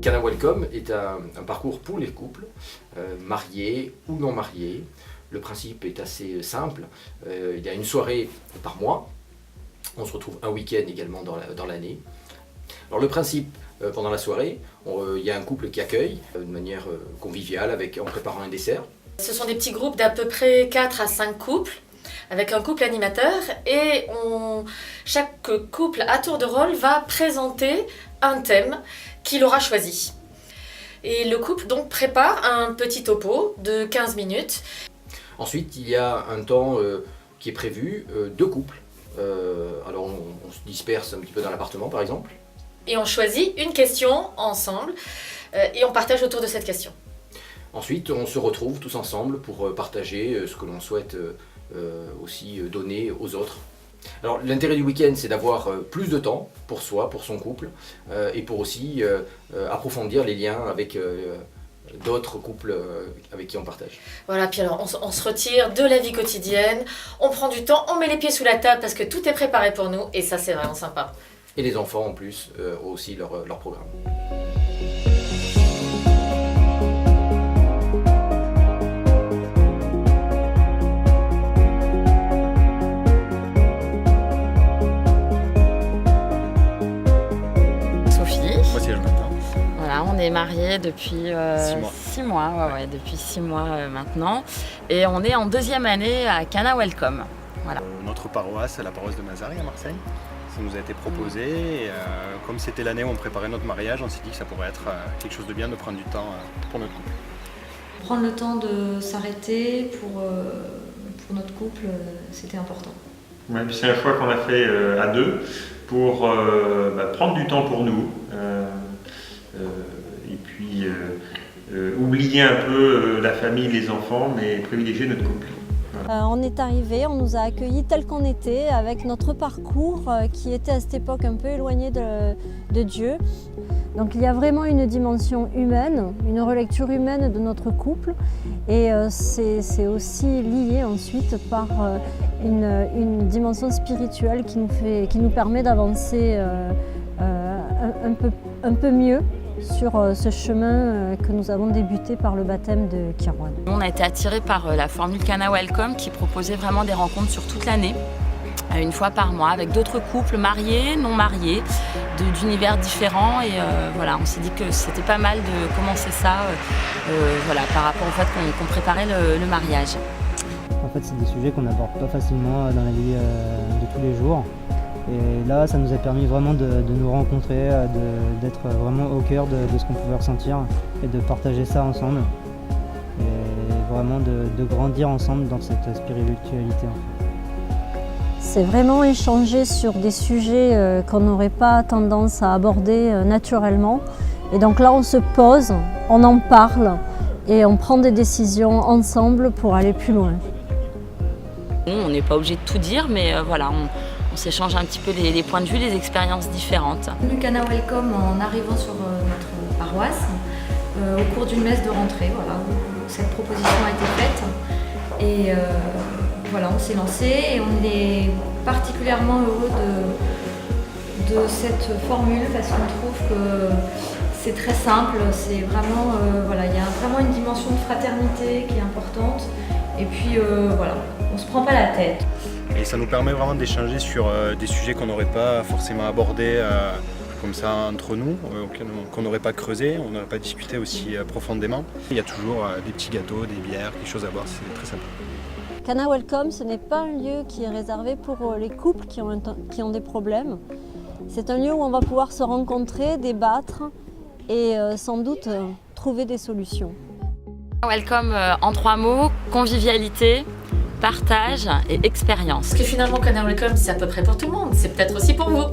Cana Welcome est un parcours pour les couples, mariés ou non mariés. Le principe est assez simple. Il y a une soirée par mois. On se retrouve un week-end également dans l'année. Alors le principe, pendant la soirée, il y a un couple qui accueille de manière conviviale en préparant un dessert. Ce sont des petits groupes d'à peu près 4 à 5 couples, avec un couple animateur, et chaque couple à tour de rôle va présenter un thème qu'il aura choisi. Et le couple donc prépare un petit topo de 15 minutes. Ensuite, il y a un temps qui est prévu, 2 couples. Alors on se disperse un petit peu dans l'appartement par exemple. Et on choisit une question ensemble et on partage autour de cette question. Ensuite, on se retrouve tous ensemble pour partager ce que l'on souhaite aussi donner aux autres. Alors l'intérêt du week-end, c'est d'avoir plus de temps pour soi, pour son couple, et pour aussi approfondir les liens avec d'autres couples avec qui on partage. Voilà, puis alors on se retire de la vie quotidienne, on prend du temps, on met les pieds sous la table parce que tout est préparé pour nous et ça c'est vraiment sympa. Et les enfants en plus ont aussi leur programme. Voilà, on est mariés depuis 6 mois, depuis 6 mois maintenant. Et on est en 2e année à Cana Welcome. Voilà. Notre paroisse, la paroisse de Mazari à Marseille. Ça nous a été proposé. Et, comme c'était l'année où on préparait notre mariage, on s'est dit que ça pourrait être quelque chose de bien de prendre du temps pour notre couple. Prendre le temps de s'arrêter pour notre couple, c'était important. Ouais, c'est un choix qu'on a fait à 2 pour prendre du temps pour nous. Et puis oublier un peu la famille, les enfants, mais privilégier notre couple. Voilà. On est arrivé, on nous a accueillis tel qu'on était, avec notre parcours qui était à cette époque un peu éloigné de Dieu. Donc il y a vraiment une dimension humaine, une relecture humaine de notre couple, et c'est aussi lié ensuite par une dimension spirituelle qui nous permet d'avancer un peu mieux sur ce chemin que nous avons débuté par le baptême de Kirouane. On a été attirés par la formule Cana Welcome qui proposait vraiment des rencontres sur toute l'année, une fois par mois, avec d'autres couples mariés, non mariés, d'univers différents. Et voilà, on s'est dit que c'était pas mal de commencer ça par rapport au fait qu'on préparait le mariage. En fait, c'est des sujets qu'on n'aborde pas facilement dans la vie de tous les jours. Et là, ça nous a permis vraiment de nous rencontrer, d'être vraiment au cœur de ce qu'on pouvait ressentir et de partager ça ensemble. Et vraiment de grandir ensemble dans cette spiritualité. C'est vraiment échanger sur des sujets qu'on n'aurait pas tendance à aborder naturellement. Et donc là, on se pose, on en parle et on prend des décisions ensemble pour aller plus loin. On n'est pas obligé de tout dire, mais voilà, on s'échange un petit peu les points de vue, les expériences différentes. Venu Cana Welcome en arrivant sur notre paroisse, au cours d'une messe de rentrée, voilà, où cette proposition a été faite. Et voilà, on s'est lancé et on est particulièrement heureux de cette formule parce qu'on trouve que c'est très simple, c'est vraiment, il y a vraiment une dimension de fraternité qui est importante. Et puis voilà, on se prend pas la tête. Et ça nous permet vraiment d'échanger sur des sujets qu'on n'aurait pas forcément abordés comme ça entre nous, qu'on n'aurait pas creusé, on n'aurait pas discuté aussi profondément. Il y a toujours des petits gâteaux, des bières, quelque chose à boire, c'est très sympa. Cana Welcome, ce n'est pas un lieu qui est réservé pour les couples qui ont des problèmes. C'est un lieu où on va pouvoir se rencontrer, débattre et sans doute trouver des solutions. Welcome en 3 mots, convivialité, partage et expérience. Parce que finalement, Cana Welcome, c'est à peu près pour tout le monde, c'est peut-être aussi pour vous.